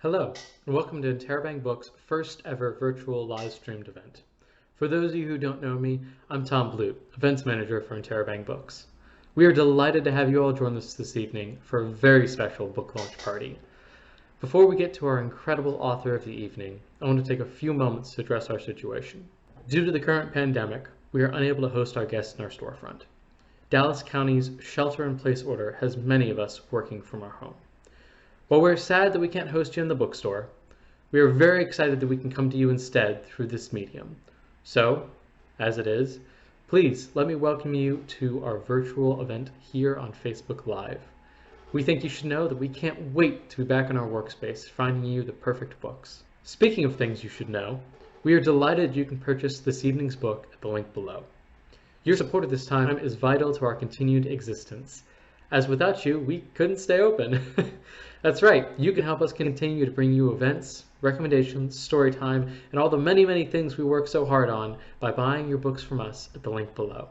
Hello, and welcome to Interabang Books' first ever virtual live streamed event. For those of you who don't know me, I'm Tom Blute, Events Manager for Interabang Books. We are delighted to have you all join us this evening for a very special book launch party. Before we get to our incredible author of the evening, I want to take a few moments to address our situation. Due to the current pandemic, we are unable to host our guests in our storefront. Dallas County's shelter-in-place order has many of us working from our home. While we're sad that we can't host you in the bookstore, we are very excited that we can come to you instead through this medium. So, as it is, please let me welcome you to our virtual event here on Facebook Live. We think you should know that we can't wait to be back in our workspace, finding you the perfect books. Speaking of things you should know, we are delighted you can purchase this evening's book at the link below. Your support at this time is vital to our continued existence, as without you, we couldn't stay open. That's right, you can help us continue to bring you events, recommendations, story time, and all the many things we work so hard on by buying your books from us at the link below.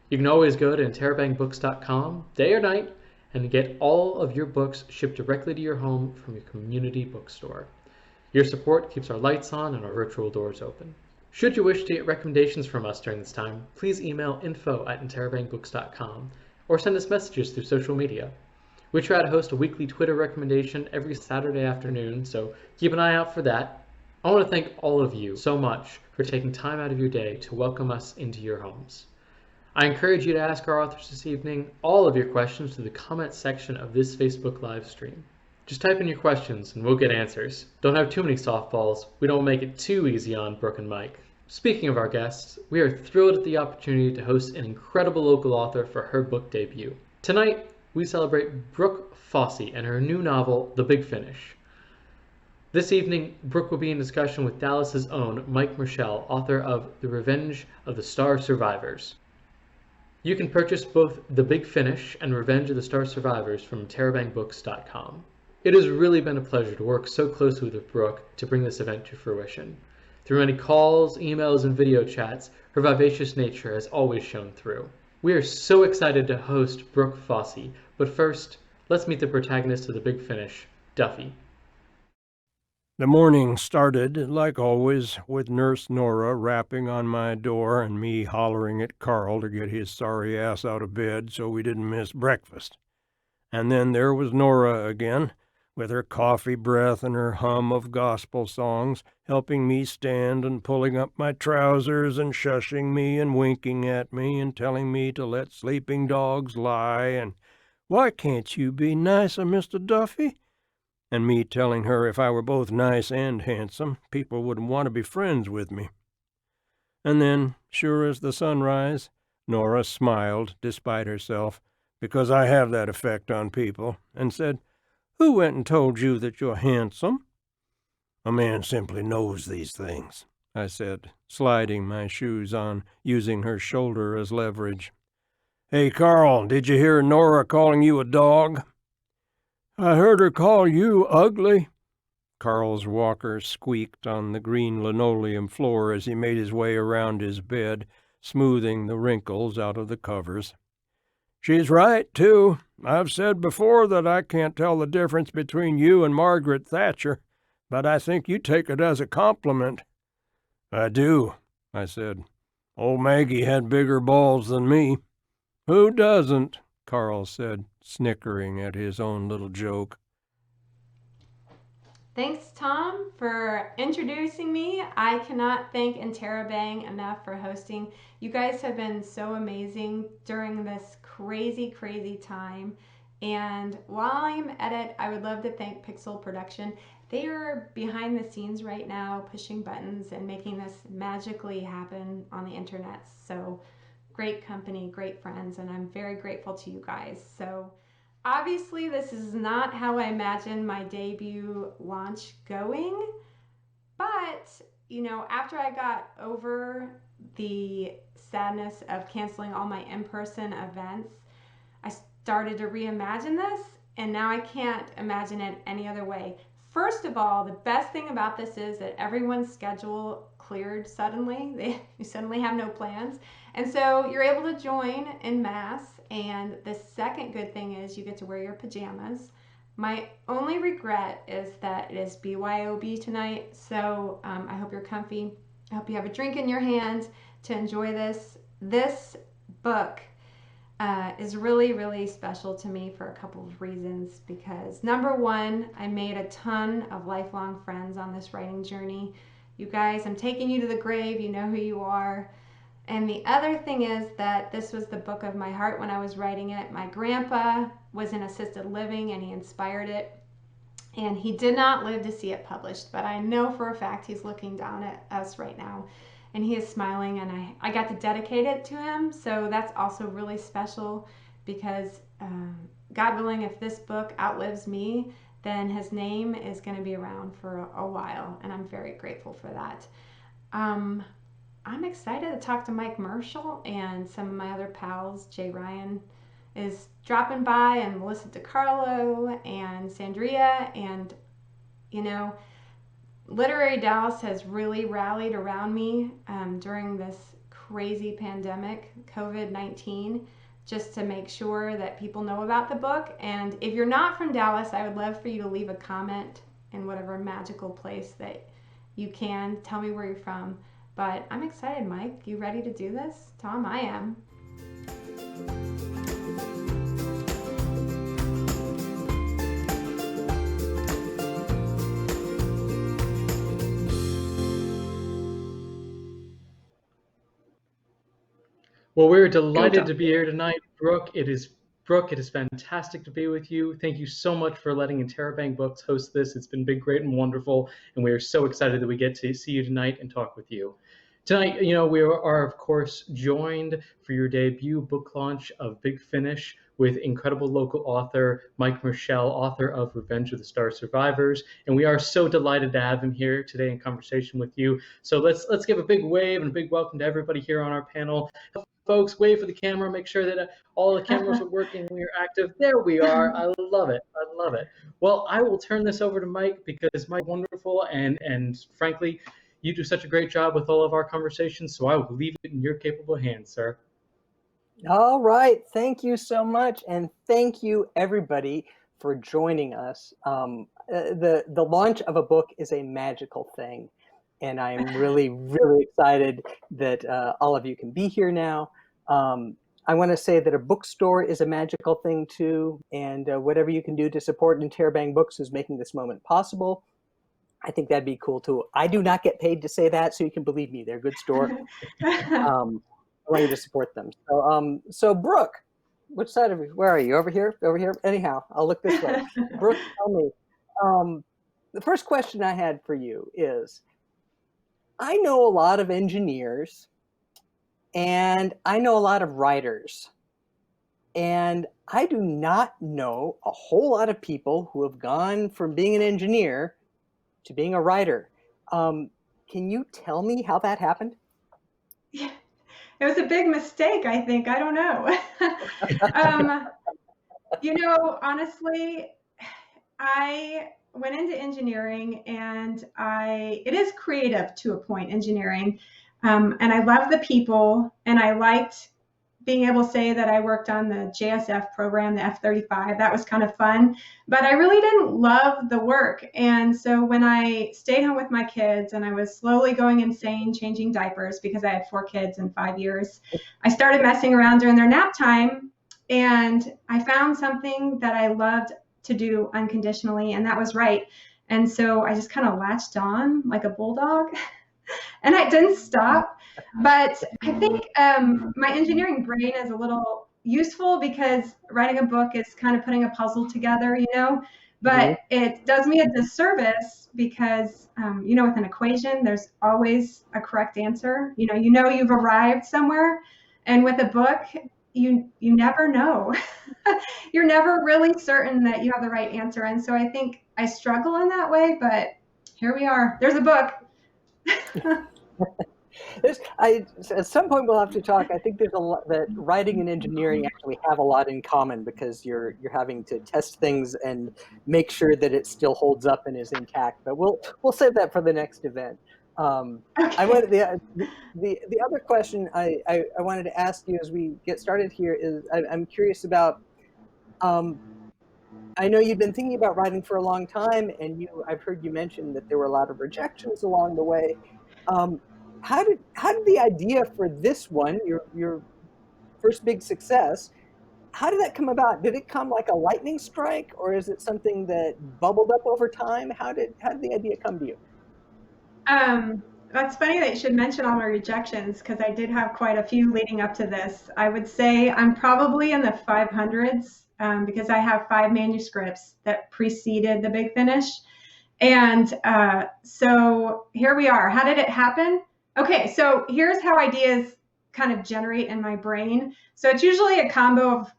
You can always go to interabangbooks.com, day or night, and get all of your books shipped directly to your home from your community bookstore. Your support keeps our lights on and our virtual doors open. Should you wish to get recommendations from us during this time, please email info@interabangbooks.com or send us messages through social media. We try to host a weekly Twitter recommendation every Saturday afternoon, so keep an eye out for that. I want to thank all of you so much for taking time out of your day to welcome us into your homes. I encourage you to ask our authors this evening all of your questions through the comment section of this Facebook live stream. Just type in your questions and we'll get answers. Don't have too many softballs. We don't make it too easy on Brooke and Mike. Speaking of our guests, we are thrilled at the opportunity to host an incredible local author for her book debut. Tonight, we celebrate Brooke Fossey and her new novel, The Big Finish. This evening, Brooke will be in discussion with Dallas's own Mike Michelle, author of The Revenge of the Star Survivors. You can purchase both The Big Finish and Revenge of the Star Survivors from interabangbooks.com. It has really been a pleasure to work so closely with Brooke to bring this event to fruition. Through many calls, emails, and video chats, her vivacious nature has always shown through. We are so excited to host Brooke Fossey, but first, let's meet the protagonist of The Big Finish, Duffy. The morning started, like always, with Nurse Nora rapping on my door and me hollering at Carl to get his sorry ass out of bed so we didn't miss breakfast. And then there was Nora again, with her coffee breath and her hum of gospel songs, helping me stand and pulling up my trousers and shushing me and winking at me and telling me to let sleeping dogs lie and, "Why can't you be nicer, Mr. Duffy?" And me telling her if I were both nice and handsome, people wouldn't want to be friends with me. And then, sure as the sunrise, Nora smiled, despite herself, because I have that effect on people, and said, "Who went and told you that you're handsome?" "A man simply knows these things," I said, sliding my shoes on, using her shoulder as leverage. "Hey, Carl, did you hear Nora calling you a dog?" "I heard her call you ugly." Carl's walker squeaked on the green linoleum floor as he made his way around his bed, smoothing the wrinkles out of the covers. "She's right, too. I've said before that I can't tell the difference between you and Margaret Thatcher, but I think you take it as a compliment." "I do," I said. "Old Maggie had bigger balls than me." "Who doesn't?" Carl said, snickering at his own little joke. Thanks, Tom, for introducing me. I cannot thank Interabang enough for hosting. You guys have been so amazing during this crazy time. And while I'm at it, I would love to thank Pixl Production. They are behind the scenes right now, pushing buttons and making this magically happen on the internet. So great company, great friends, and I'm very grateful to you guys. So obviously, this is not how I imagined my debut launch going, but, after I got over the sadness of canceling all my in-person events, I started to reimagine this, and now I can't imagine it any other way. First of all, the best thing about this is that everyone's schedule cleared suddenly. You suddenly have no plans. And so you're able to join en masse. And the second good thing is you get to wear your pajamas. My only regret is that it is BYOB tonight, so I hope you're comfy. I hope you have a drink in your hand to enjoy this. This book is really, really special to me for a couple of reasons. Because number one, I made a ton of lifelong friends on this writing journey. You guys, I'm taking you to the grave. You know who you are. And the other thing is that this was the book of my heart when I was writing it. My grandpa was in assisted living and he inspired it. And he did not live to see it published, but I know for a fact he's looking down at us right now and he is smiling, and I got to dedicate it to him. So that's also really special because God willing, if this book outlives me, then his name is going to be around for a while, and I'm very grateful for that. Um, I'm excited to talk to Mike Marshall and some of my other pals. Jay Ryan is dropping by, and Melissa DiCarlo and Sandria. And, you know, Literary Dallas has really rallied around me during this crazy pandemic, COVID-19, just to make sure that people know about the book. And if you're not from Dallas, I would love for you to leave a comment in whatever magical place that you can. Tell me where you're from. But I'm excited, Mike. You ready to do this? Tom, I am. Well, we're delighted to be here tonight, Brooke. It is fantastic to be with you. Thank you so much for letting Interabang Books host this. It's been great and wonderful, and we are so excited that we get to see you tonight and talk with you. Tonight, we are of course joined for your debut book launch of Big Finish with incredible local author Mike Marshall, author of Revenge of the Star Survivors, and we are so delighted to have him here today in conversation with you. So let's give a big wave and a big welcome to everybody here on our panel. Folks, wave for the camera, make sure that all the cameras are working, we are active. There we are. I love it. I love it. Well, I will turn this over to Mike because Mike's wonderful, and frankly, you do such a great job with all of our conversations, so I will leave it in your capable hands, sir. All right. Thank you so much. And thank you, everybody, for joining us. The launch of a book is a magical thing. And I'm really, really excited that all of you can be here now. I want to say that a bookstore is a magical thing, too. And whatever you can do to support Interabang Books is making this moment possible. I think that'd be cool, too. I do not get paid to say that, so you can believe me. They're a good store. I want you to support them. So Brooke, which side of you? Where are you? Over here? Over here? Anyhow, I'll look this way. Brooke, tell me. The first question I had for you is, I know a lot of engineers, and I know a lot of writers, and I do not know a whole lot of people who have gone from being an engineer to being a writer. Can you tell me how that happened? Yeah. It was a big mistake, I think. I don't know. Honestly, I went into engineering, and it is creative to a point, engineering. And I love the people, and I liked being able to say that I worked on the JSF program, the F-35. That was kind of fun, but I really didn't love the work. And so when I stayed home with my kids and I was slowly going insane changing diapers because I had 4 kids in 5 years, I started messing around during their nap time, and I found something that I loved to do unconditionally, and that was write. And so I just kind of latched on like a bulldog and I didn't stop. But I think my engineering brain is a little useful because writing a book is kind of putting a puzzle together, but it does me a disservice because, with an equation, there's always a correct answer. You've arrived somewhere, and with a book, you never know. You're never really certain that you have the right answer. And so I think I struggle in that way, but here we are. There's a book. At some point we'll have to talk. I think there's a lot that writing and engineering actually have a lot in common because you're having to test things and make sure that it still holds up and is intact. But we'll save that for the next event. Okay. I wanted the other question I wanted to ask you as we get started here is I'm curious about I know you've been thinking about writing for a long time, and I've heard you mention that there were a lot of rejections along the way. Um, how did the idea for this one, your first big success, how did that come about? Did it come like a lightning strike, or is it something that bubbled up over time? How did the idea come to you? That's funny that you should mention all my rejections because I did have quite a few leading up to this. I would say I'm probably in the 500s because I have 5 manuscripts that preceded the big finish. And so here we are. How did it happen? Okay, so here's how ideas kind of generate in my brain. So it's usually a combo of,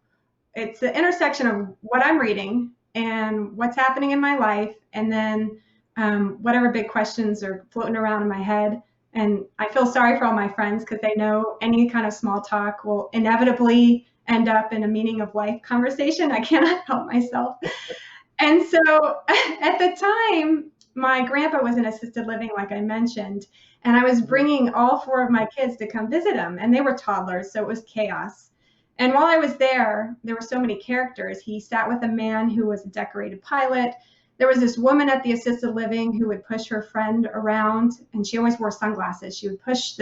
it's the intersection of what I'm reading and what's happening in my life, and then whatever big questions are floating around in my head. And I feel sorry for all my friends because they know any kind of small talk will inevitably end up in a meaning of life conversation. I cannot help myself. And so at the time, my grandpa was in assisted living, like I mentioned, and I was bringing all 4 of my kids to come visit him, and they were toddlers, so it was chaos. And while I was there were so many characters. He sat with a man who was a decorated pilot. There was this woman at the assisted living who would push her friend around, and she always wore sunglasses. She would push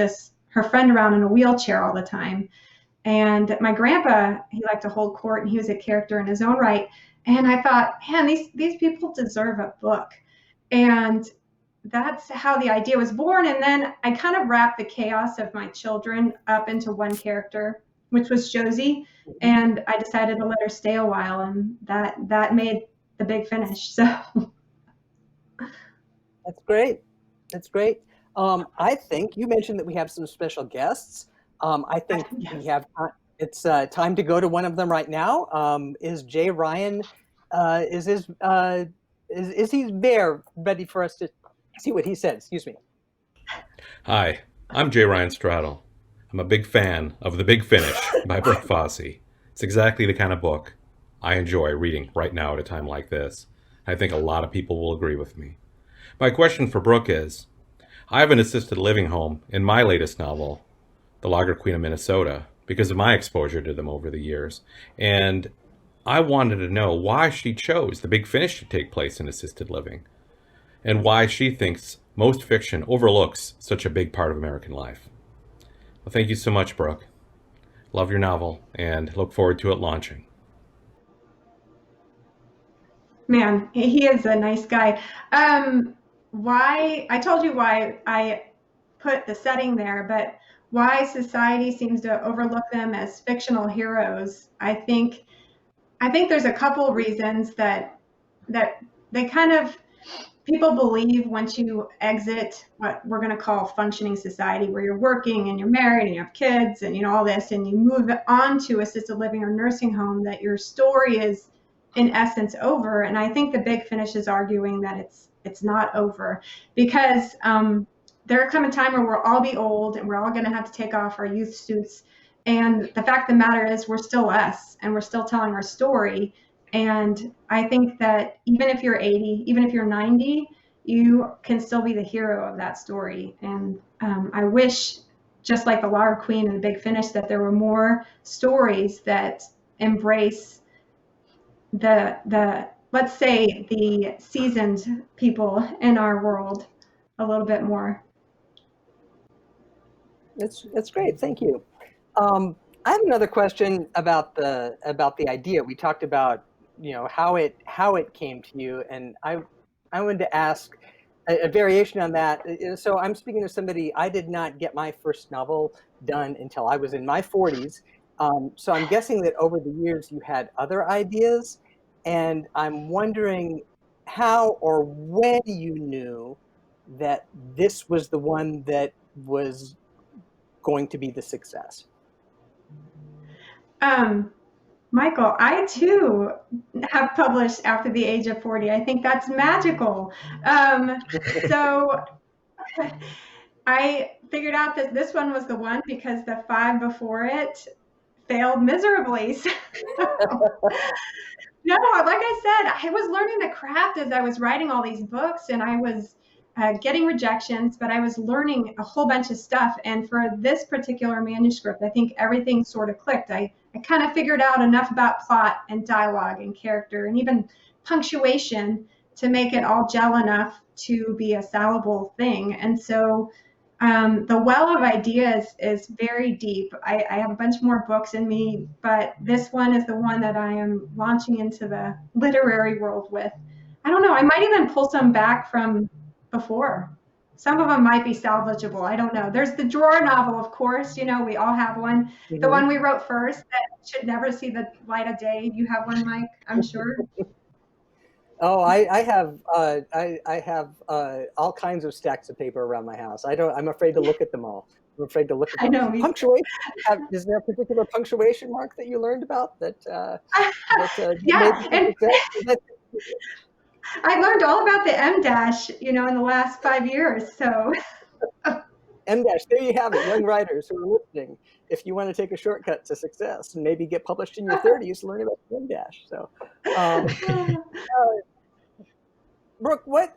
her friend around in a wheelchair all the time. And my grandpa, he liked to hold court, and he was a character in his own right. And I thought, man, these people deserve a book. And that's how the idea was born. And then I kind of wrapped the chaos of my children up into one character, which was Josie. And I decided to let her stay a while, and that made the big finish. So That's great. That's great. I think you mentioned that we have some special guests. I think yes. we have. It's time to go to one of them right now. Is Jay Ryan? Is he there, ready for us to see what he said? Excuse me. Hi, I'm Jay Ryan Straddle. I'm a big fan of The Big Finish by Brooke Fossey. It's exactly the kind of book I enjoy reading right now at a time like this. I think a lot of people will agree with me. My question for Brooke is, I have an assisted living home in my latest novel, The Lager Queen of Minnesota, because of my exposure to them over the years. And I wanted to know why she chose The Big Finish to take place in assisted living, and why she thinks most fiction overlooks such a big part of American life. Well, thank you so much, Brooke. Love your novel and look forward to it launching. Man, he is a nice guy. Why, I told you why I put the setting there, but why society seems to overlook them as fictional heroes. I think there's a couple reasons that they kind of, people believe once you exit what we're going to call functioning society, where you're working and you're married and you have kids and all this, and you move on to assisted living or nursing home, that your story is in essence over. And I think the big finish is arguing that it's not over, because there will come a time where we'll all be old and we're all going to have to take off our youth suits. And the fact of the matter is we're still us, and we're still telling our story. And I think that even if you're 80, even if you're 90, you can still be the hero of that story. And I wish, just like The Lager Queen and The Big Finish, that there were more stories that embrace the let's say the seasoned people in our world a little bit more. That's great. Thank you. I have another question about the idea. We talked about how it came to you, and I wanted to ask a variation on that. So I'm speaking to somebody. I did not get my first novel done until I was in my 40s. So I'm guessing that over the years you had other ideas, and I'm wondering how or when you knew that this was the one that was going to be the success. Michael, I too have published after the age of 40. I think that's magical. So I figured out that this one was the one because the 5 before it failed miserably. So, no, like I said, I was learning the craft as I was writing all these books, and I was getting rejections, but I was learning a whole bunch of stuff. And for this particular manuscript, I think everything sort of clicked. I kind of figured out enough about plot and dialogue and character and even punctuation to make it all gel enough to be a sellable thing. And so the well of ideas is very deep. I have a bunch more books in me, but this one is the one that I am launching into the literary world with. I don't know, I might even pull some back from before. Some of them might be salvageable. I don't know. There's the drawer novel, of course. You know, we all have one. The one we wrote first that should never see the light of day. You have one, Mike, I'm sure. Oh, I have all kinds of stacks of paper around my house. I'm afraid to look at them all. I'm afraid to look at them. I know. Punctuation. Is there a particular punctuation mark that you learned about that? Yeah, and I learned all about the M dash, you know, in the last 5 years. So M dash. There you have it, young writers who are listening. If you want to take a shortcut to success and maybe get published in your 30s, learn about M dash. So, Brooke, what?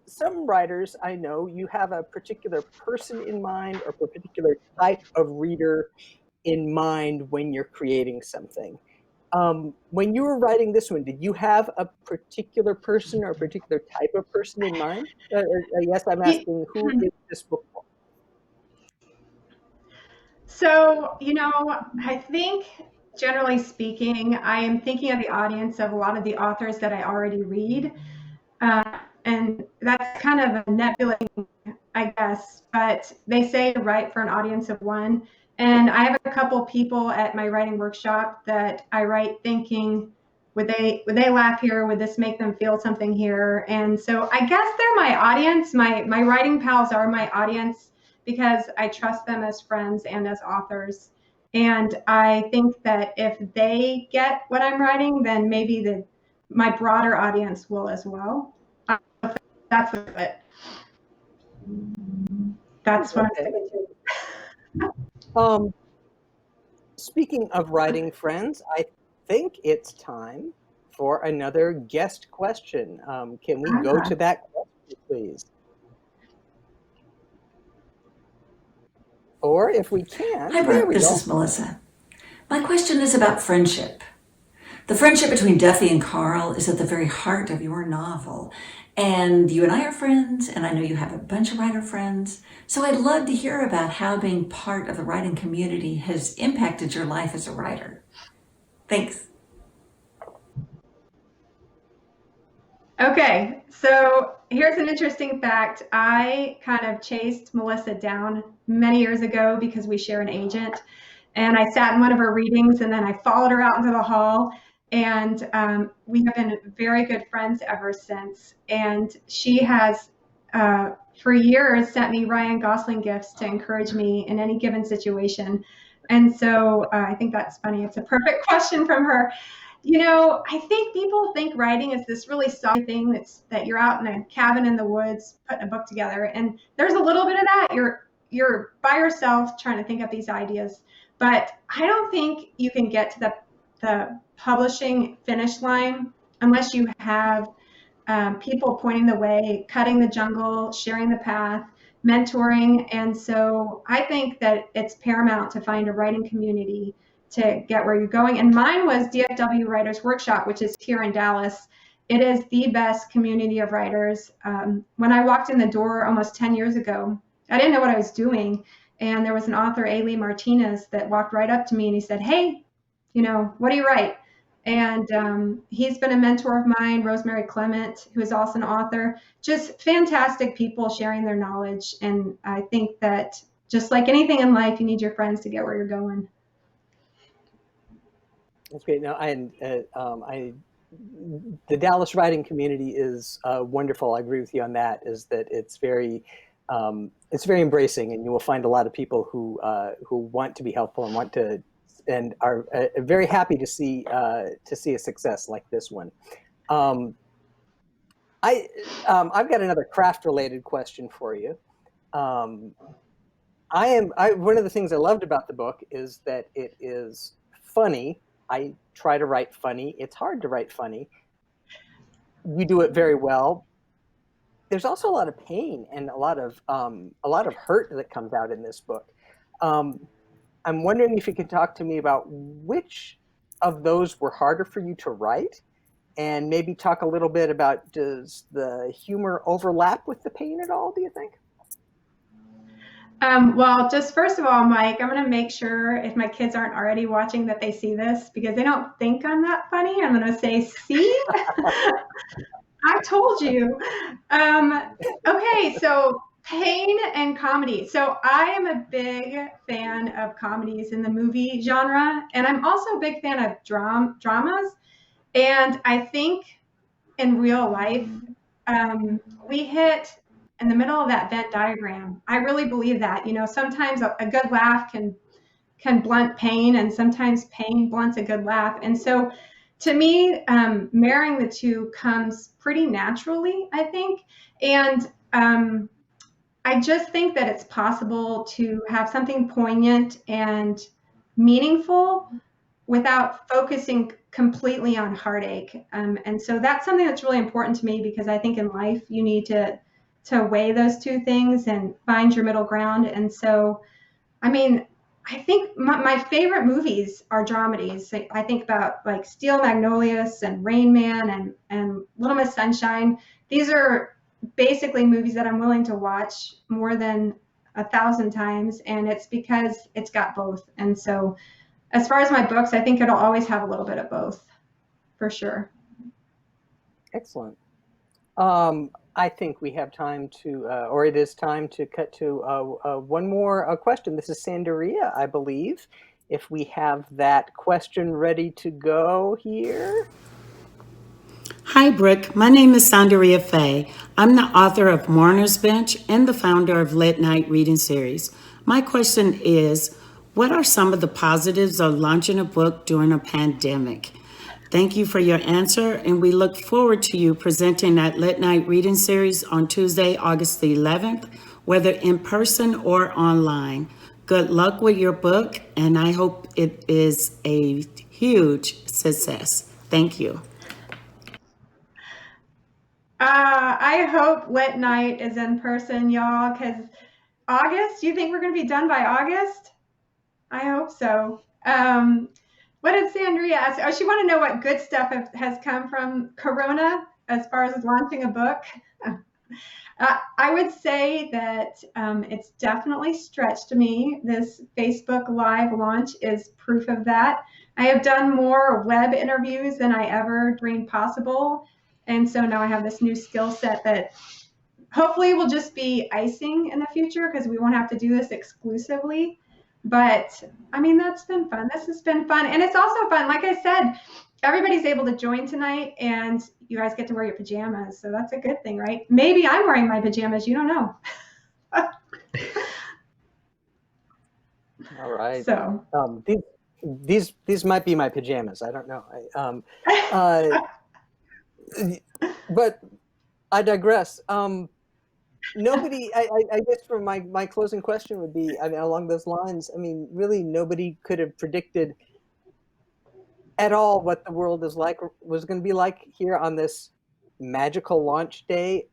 Some writers I know, you have a particular person in mind or a particular type of reader in mind when you're creating something. When you were writing this one, did you have a particular person or a particular type of person in mind? I guess I'm asking, who is this book for? So, you know, I think generally speaking, I am thinking of the audience of a lot of the authors that I already read. And that's kind of a nebulating, I guess, but they say to write for an audience of one. And I have a couple people at my writing workshop that I write thinking, would they laugh here? Would this make them feel something here? And so I guess they're my audience. My writing pals are my audience because I trust them as friends and as authors. And I think that if they get what I'm writing, then maybe my broader audience will as well. That's it. That's what I'm thinking too. Speaking of writing friends, I think it's time for another guest question. Can we go to that question, please? Or if we can, Hi, Brooke. This is Melissa. My question is about friendship. The friendship between Duffy and Carl is at the very heart of your novel. And you and I are friends, and I know you have a bunch of writer friends. So I'd love to hear about how being part of the writing community has impacted your life as a writer. Thanks. Okay, so here's an interesting fact. I kind of chased Melissa down many years ago because we share an agent. And I sat in one of her readings, and then I followed her out into the hall. And we have been very good friends ever since. And she has, for years, sent me Ryan Gosling gifts to encourage me in any given situation. And so I think that's funny. It's a perfect question from her. You know, I think people think writing is this really solid thing that you're out in a cabin in the woods putting a book together. And there's a little bit of that. You're by yourself trying to think up these ideas. But I don't think you can get to the publishing finish line unless you have people pointing the way, cutting the jungle, sharing the path, mentoring. And so I think that it's paramount to find a writing community to get where you're going. And mine was DFW Writers Workshop, which is here in Dallas. It is the best community of writers. When I walked in the door almost 10 years ago, I didn't know what I was doing. And there was an author, A. Martinez, that walked right up to me and he said, "Hey, you know, what do you write?" And he's been a mentor of mine, Rosemary Clement, who is also an author. Just fantastic people sharing their knowledge. And I think that just like anything in life, you need your friends to get where you're going. That's great. Now, the Dallas writing community is wonderful. I agree with you on that. Is that it's very embracing, and you will find a lot of people who want to be helpful and want to, and are very happy to see a success like this one. I've got another craft-related question for you. One of the things I loved about the book is that it is funny. I try to write funny. It's hard to write funny. You do it very well. there's also a lot of pain and a lot of hurt that comes out in this book. I'm wondering if you could talk to me about which of those were harder for you to write, and maybe talk a little bit about, does the humor overlap with the pain at all, do you think? Well, just first of all, Mike, I'm going to make sure if my kids aren't already watching that they see this, because they don't think I'm that funny. I'm going to say, see, I told you. Okay, so pain and comedy. So I am a big fan of comedies in the movie genre, and I'm also a big fan of dramas. And I think in real life, we hit in the middle of that Venn diagram. I really believe that. You know, sometimes a good laugh can blunt pain, and sometimes pain blunts a good laugh. And so, to me, marrying the two comes pretty naturally, I think. And I just think that it's possible to have something poignant and meaningful without focusing completely on heartache. And so that's something that's really important to me, because I think in life you need to weigh those two things and find your middle ground. And so, I mean, I think my favorite movies are dramedies. I think about like Steel Magnolias and Rain Man and Little Miss Sunshine. These are basically movies that I'm willing to watch more than 1,000 times, and it's because it's got both. And so, as far as my books, I think it'll always have a little bit of both, for sure. Excellent. I think we have time to, or it is time to cut to one more question. This is Sandaria, I believe. If we have that question ready to go here. Hi, Brooke. My name is Sandaria Faye. I'm the author of Mourner's Bench and the founder of Lit Night Reading Series. My question is, what are some of the positives of launching a book during a pandemic? Thank you for your answer, and we look forward to you presenting at Lit Night Reading Series on Tuesday, August the 11th, whether in person or online. Good luck with your book, and I hope it is a huge success. Thank you. I hope Lit Night is in person, y'all, because August, you think we're going to be done by August? I hope so. What did Sandria ask? Oh, she wanted to know what good stuff has come from Corona as far as launching a book. I would say that it's definitely stretched me. This Facebook Live launch is proof of that. I have done more web interviews than I ever dreamed possible. And so now I have this new skill set that hopefully will just be icing in the future, because we won't have to do this exclusively. But I mean, that's been fun. This has been fun. And it's also fun. Like I said, everybody's able to join tonight, and you guys get to wear your pajamas. So that's a good thing, right? Maybe I'm wearing my pajamas. You don't know. All right. So these might be my pajamas. I don't know. But I digress. Nobody, I guess for my closing question would be, I mean, along those lines, I mean, really nobody could have predicted at all what the world was going to be like here on this magical launch day.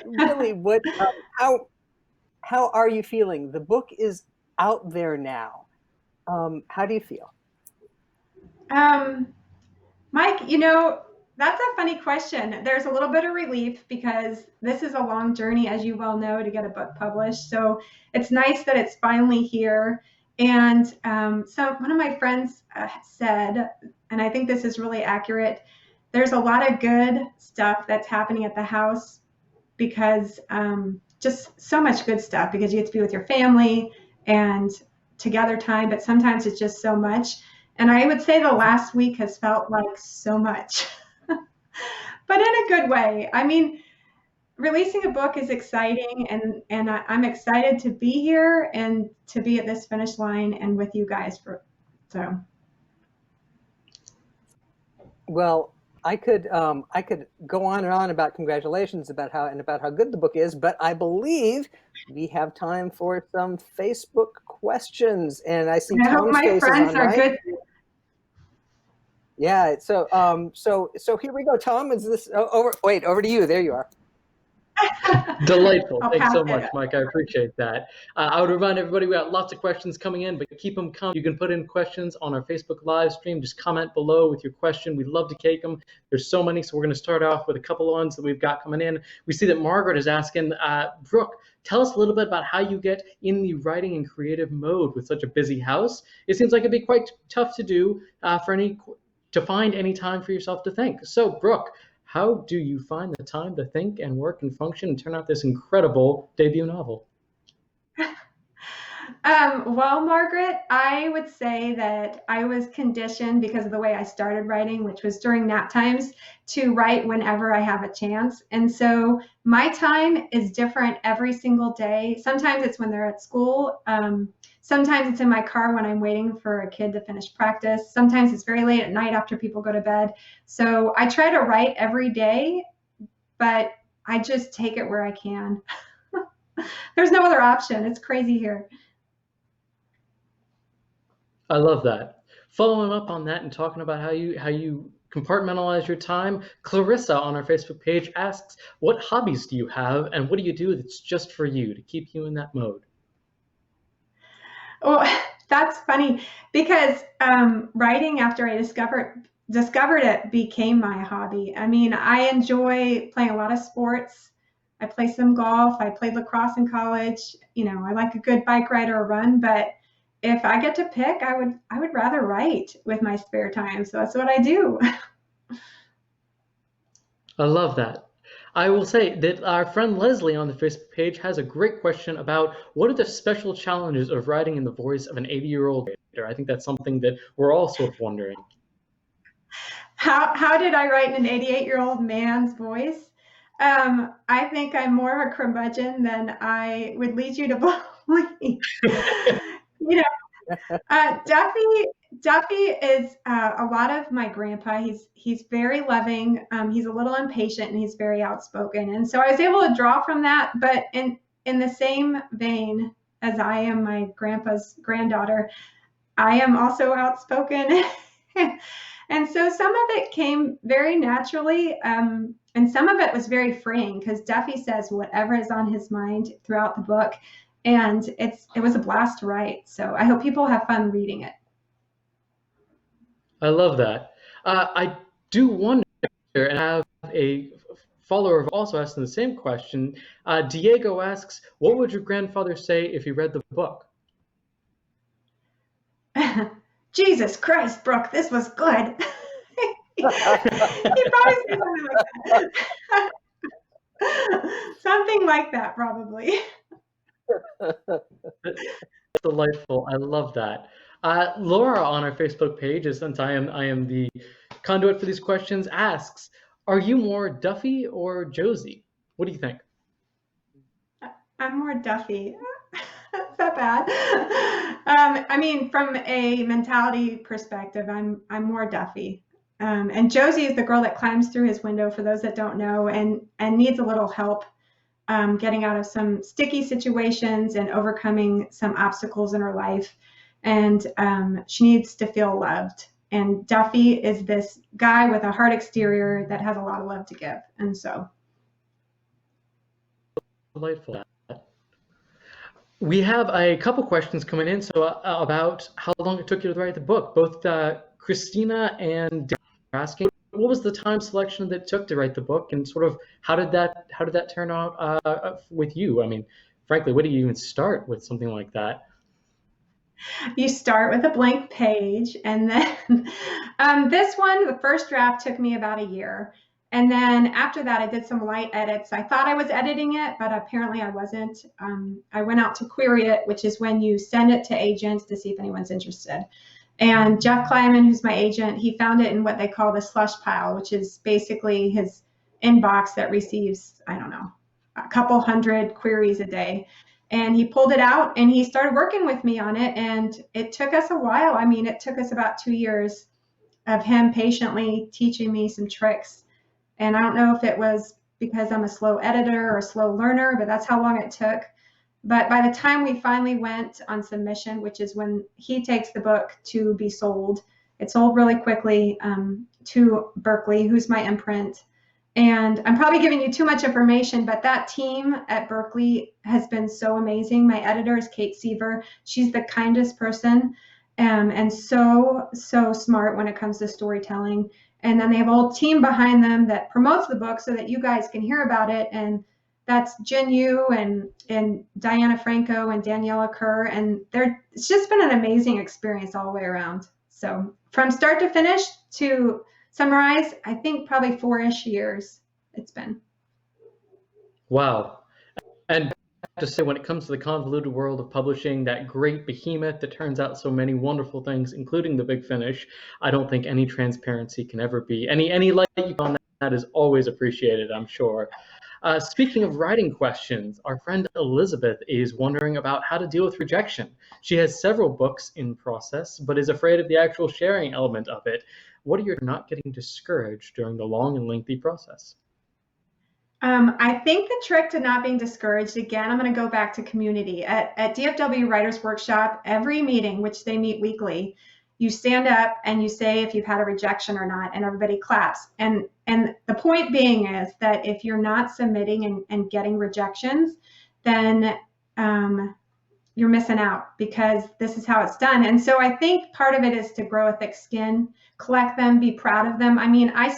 Really, how are you feeling? The book is out there now. How do you feel? Mike, you know, that's a funny question. There's a little bit of relief, because this is a long journey, as you well know, to get a book published. So it's nice that it's finally here. And so one of my friends said, and I think this is really accurate, there's a lot of good stuff that's happening at the house, because just so much good stuff, because you get to be with your family and together time, but sometimes it's just so much. And I would say the last week has felt like so much. But in a good way. I mean, releasing a book is exciting, and I'm excited to be here and to be at this finish line and with you guys. Well, I could go on and on about congratulations about how good the book is, but I believe we have time for some Facebook questions, and I see Tom's my face friends is on, are right? good. Yeah. So here we go. Tom, is this over? Wait, over to you. There you are. Delightful. I'll Thanks pass so it much, up. Mike. I appreciate that. I would remind everybody we got lots of questions coming in, but keep them coming. You can put in questions on our Facebook live stream. Just comment below with your question. We'd love to take them. There's so many, so we're going to start off with a couple of ones that we've got coming in. We see that Margaret is asking, Brooke, tell us a little bit about how you get in the writing and creative mode with such a busy house. It seems like it'd be quite tough to do to find any time for yourself to think. So, Brooke, how do you find the time to think and work and function and turn out this incredible debut novel? Well, Margaret, I would say that I was conditioned because of the way I started writing, which was during nap times, to write whenever I have a chance. And so my time is different every single day. Sometimes it's when they're at school. Sometimes it's in my car when I'm waiting for a kid to finish practice. Sometimes it's very late at night after people go to bed. So I try to write every day, but I just take it where I can. There's no other option. It's crazy here. I love that. Following up on that and talking about how you compartmentalize your time, Clarissa on our Facebook page asks, what hobbies do you have and what do you do that's just for you to keep you in that mode? Oh, that's funny because writing after I discovered it became my hobby. I mean, I enjoy playing a lot of sports. I play some golf. I played lacrosse in college. You know, I like a good bike ride or a run, but if I get to pick, I would rather write with my spare time. So that's what I do. I love that. I will say that our friend Leslie on the Facebook page has a great question about what are the special challenges of writing in the voice of an 80-year-old writer. I think that's something that we're all sort of wondering. How did I write in an 88-year-old man's voice? I think I'm more of a curmudgeon than I would lead you to believe. You know, Duffy is a lot of my grandpa. He's very loving. He's a little impatient and he's very outspoken. And so I was able to draw from that. But in the same vein as I am my grandpa's granddaughter, I am also outspoken. And so some of it came very naturally. And some of it was very freeing because Duffy says whatever is on his mind throughout the book. And it was a blast to write. So I hope people have fun reading it. I love that. I do wonder, and I have a follower also asking the same question. Diego asks, what would your grandfather say if he read the book? Jesus Christ, Brooke, this was good. He probably said something like that. Something like that, probably. That's delightful. I love that. Laura on our Facebook page, since I am the conduit for these questions, asks, are you more Duffy or Josie? What do you think? I'm more Duffy. Is that bad? I mean, from a mentality perspective, I'm more Duffy. And Josie is the girl that climbs through his window, for those that don't know, and needs a little help getting out of some sticky situations and overcoming some obstacles in her life. And she needs to feel loved. And Duffy is this guy with a hard exterior that has a lot of love to give. And so. Delightful. We have a couple questions coming in about how long it took you to write the book. Both Christina and Dave are asking, what was the time selection that it took to write the book, and sort of how did that turn out with you? I mean, frankly, where do you even start with something like that? You start with a blank page, and then this one, the first draft, took me about a year. And then after that, I did some light edits. I thought I was editing it, but apparently I wasn't. I went out to query it, which is when you send it to agents to see if anyone's interested. And Jeff Kleiman, who's my agent, he found it in what they call the slush pile, which is basically his inbox that receives, I don't know, a couple hundred queries a day. And he pulled it out and he started working with me on it. And it took us a while. I mean, it took us about 2 years of him patiently teaching me some tricks. And I don't know if it was because I'm a slow editor or a slow learner, but that's how long it took. But by the time we finally went on submission, which is when he takes the book to be sold, it sold really quickly to Berkeley, who's my imprint. And I'm probably giving you too much information, but that team at Berkeley has been so amazing. My editor is Kate Seaver. She's the kindest person, and so smart when it comes to storytelling. And then they have a whole team behind them that promotes the book so that you guys can hear about it. And that's Jen Yu and Diana Franco and Daniela Kerr. And it's just been an amazing experience all the way around. So from start to finish, to summarize, I think probably 4-ish years it's been. Wow. And I have to say, when it comes to the convoluted world of publishing, that great behemoth that turns out so many wonderful things, including the Big Finish, I don't think any transparency can ever be. Any light you on that is always appreciated, I'm sure. Speaking of writing questions, our friend Elizabeth is wondering about how to deal with rejection. She has several books in process, but is afraid of the actual sharing element of it. What are you not getting discouraged during the long and lengthy process? I think the trick to not being discouraged, again, I'm going to go back to community. At DFW Writers Workshop, every meeting, which they meet weekly, you stand up and you say if you've had a rejection or not, and everybody claps. And the point being is that if you're not submitting and getting rejections, then you're missing out, because this is how it's done. And so I think part of it is to grow a thick skin, collect them, be proud of them. I mean, I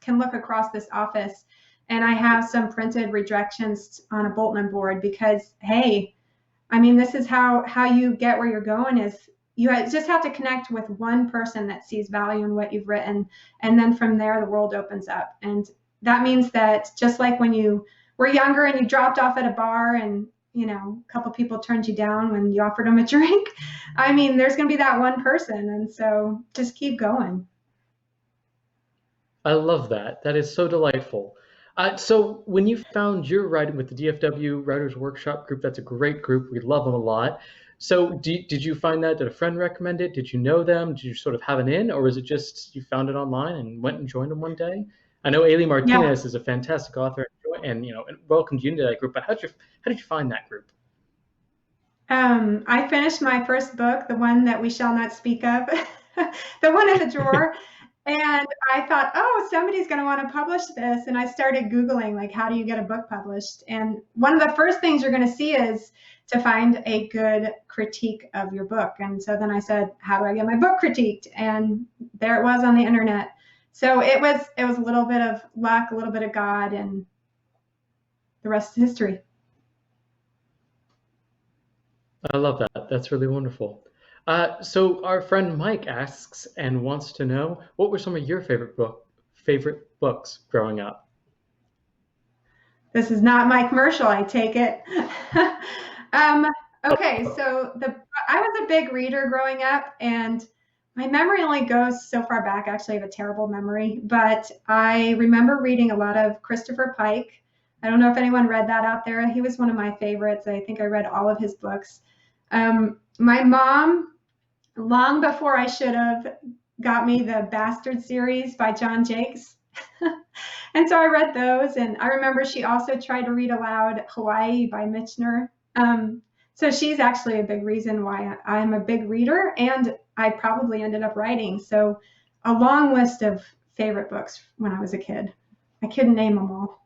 can look across this office and I have some printed rejections on a bulletin board, because, hey, I mean, this is how you get where you're going, is you just have to connect with one person that sees value in what you've written. And then from there, the world opens up. And that means that just like when you were younger and you dropped off at a bar and, you know, a couple people turned you down when you offered them a drink, I mean, there's going to be that one person. And so just keep going. I love that. That is so delightful. So when you found your writing with the DFW Writers Workshop group, that's a great group. We love them a lot. So did you find that? Did a friend recommend it? Did you know them? Did you sort of have an in? Or is it just you found it online and went and joined them one day? I know Ailey Martinez is a fantastic author and welcomed you into that group, but how did you find that group? I finished my first book, the one that we shall not speak of, the one in the drawer. And I thought, oh, somebody's going to want to publish this. And I started Googling, like, how do you get a book published? And one of the first things you're going to see is to find a good critique of your book. And so then I said, how do I get my book critiqued? And there it was on the internet. So it was a little bit of luck, a little bit of God, and the rest is history. I love that. That's really wonderful. So our friend Mike asks and wants to know, what were some of your favorite books growing up? This is not my commercial, I take it. Okay, so I was a big reader growing up, and my memory only goes so far back. Actually, I have a terrible memory, but I remember reading a lot of Christopher Pike. I don't know if anyone read that out there. He was one of my favorites. I think I read all of his books. My mom, long before I should have, got me the Bastard series by John Jakes. And so I read those. And I remember she also tried to read aloud Hawaii by Michener. So she's actually a big reason why I'm a big reader, and I probably ended up writing. So a long list of favorite books when I was a kid. I couldn't name them all.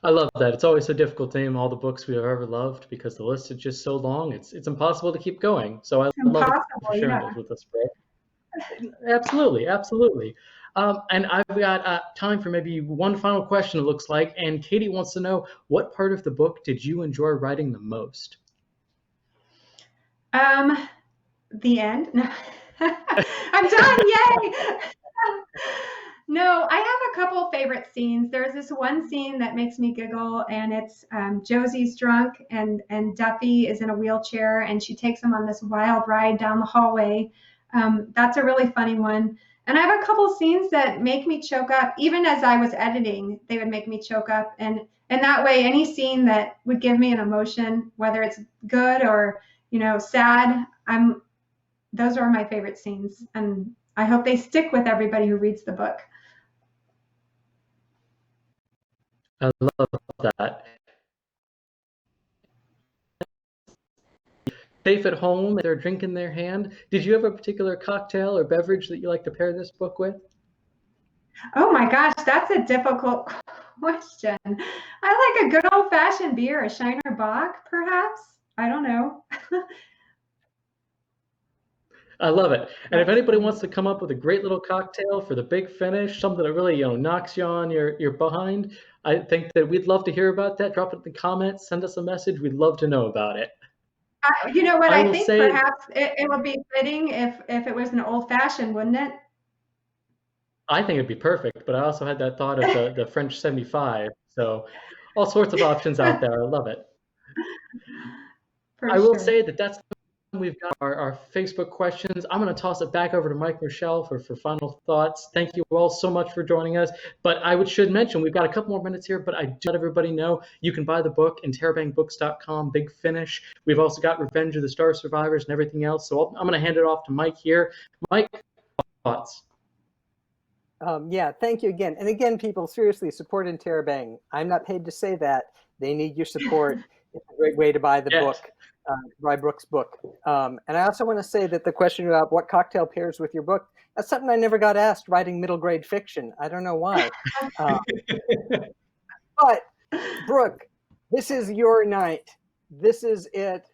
I love that. It's always so difficult to name all the books we've ever loved because the list is just so long. It's impossible to keep going. So I love it for sharing those with us, Brooke. Absolutely, absolutely. And I've got time for maybe one final question, it looks like. And Katie wants to know, what part of the book did you enjoy writing the most? The end. No. I'm done. Yay! No, I have a couple favorite scenes. There's this one scene that makes me giggle, and it's Josie's drunk, and Duffy is in a wheelchair, and she takes him on this wild ride down the hallway. That's a really funny one. And I have a couple scenes that make me choke up. Even as I was editing, they would make me choke up. And that way, any scene that would give me an emotion, whether it's good or, sad, those are my favorite scenes. And I hope they stick with everybody who reads the book. I love that. Safe at home, they're drinking their hand. Did you have a particular cocktail or beverage that you like to pair this book with? Oh my gosh, that's a difficult question. I like a good old-fashioned beer, a Shiner Bock, perhaps. I don't know. I love it. And if That's anybody funny. wants to come up with a great little cocktail for the big finish, something that really, knocks you on your behind, I think that we'd love to hear about that. Drop it in the comments, send us a message. We'd love to know about it. You know what? I I will think say perhaps it would be fitting if it was an old-fashioned, wouldn't it? I think it'd be perfect, but I also had that thought of the French 75. So all sorts of options out there. I love it. For I will sure. say that that's we've got our Facebook questions. I'm going to toss it back over to Mike Rochelle for final thoughts. Thank you all so much for joining us. But should mention we've got a couple more minutes here, but I do let everybody know you can buy the book in terabangbooks.com, Big Finish. We've also got Revenge of the Star Survivors and everything else. So I'm going to hand it off to Mike here. Mike, thoughts? Yeah, thank you again. And again, people, seriously, support Interabang. I'm not paid to say that. They need your support. It's a great way to buy the book, buy Brooke's book. And I also want to say that the question about what cocktail pairs with your book, that's something I never got asked writing middle grade fiction. I don't know why. But Brooke, this is your night. This is it.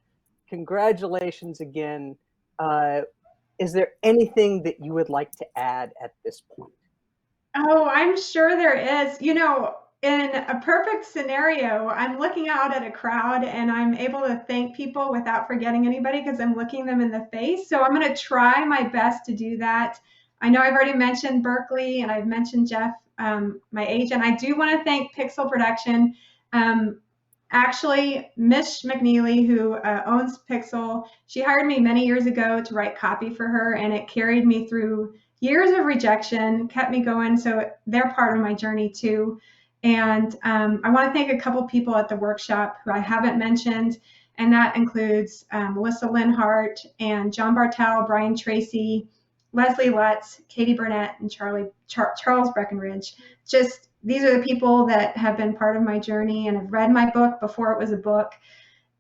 Congratulations again. Is there anything that you would like to add at this point? Oh, I'm sure there is. You know, in a perfect scenario, I'm looking out at a crowd and I'm able to thank people without forgetting anybody because I'm looking them in the face. So I'm going to try my best to do that. I know I've already mentioned Berkeley and I've mentioned Jeff, my agent. I do want to thank Pixl Production. Actually, Mish McNeely, who owns Pixl, she hired me many years ago to write copy for her, and it carried me through years of rejection, kept me going. So they're part of my journey too. And I want to thank a couple people at the workshop who I haven't mentioned, and that includes Melissa Linhart and John Bartel, Brian Tracy, Leslie Lutz, Katie Burnett, and Charles Breckenridge. Just these are the people that have been part of my journey and have read my book before it was a book.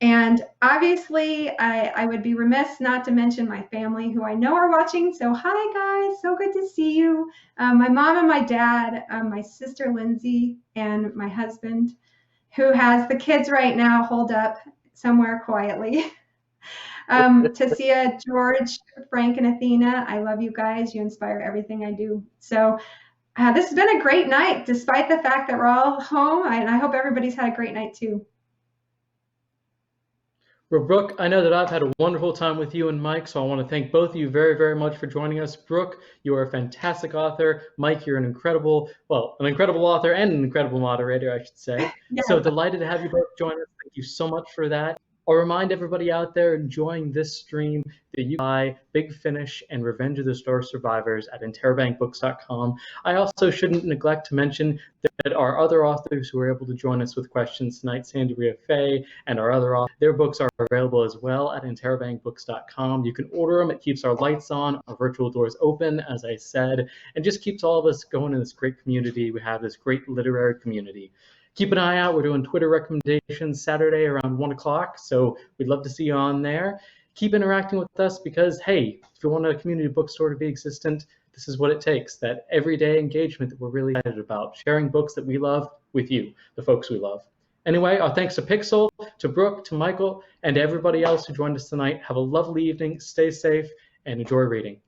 And obviously, I would be remiss not to mention my family who I know are watching. So hi, guys. So good to see you. My mom and my dad, my sister Lindsay, and my husband, who has the kids right now holed up somewhere quietly. Tasia, George, Frank, and Athena, I love you guys. You inspire everything I do. So this has been a great night, despite the fact that we're all home. And I hope everybody's had a great night too. Well, Brooke, I know that I've had a wonderful time with you and Mike, so I want to thank both of you very, very much for joining us. Brooke, you are a fantastic author. Mike, you're an incredible author and an incredible moderator, I should say. Yeah. So delighted to have you both join us. Thank you so much for that. I'll remind everybody out there enjoying this stream that you can buy Big Finish and Revenge of the Star Survivors at interabangbooks.com. I also shouldn't neglect to mention that our other authors who were able to join us with questions tonight, Sandy Ria Faye and our other authors, their books are available as well at interabangbooks.com. You can order them. It keeps our lights on, our virtual doors open, as I said, and just keeps all of us going in this great community. We have this great literary community. Keep an eye out. We're doing Twitter recommendations Saturday around 1 o'clock, so we'd love to see you on there. Keep interacting with us because, hey, if you want a community bookstore to be existent, this is what it takes, that everyday engagement that we're really excited about, sharing books that we love with you, the folks we love. Anyway, our thanks to Pixl, to Brooke, to Michael, and to everybody else who joined us tonight. Have a lovely evening, stay safe, and enjoy reading.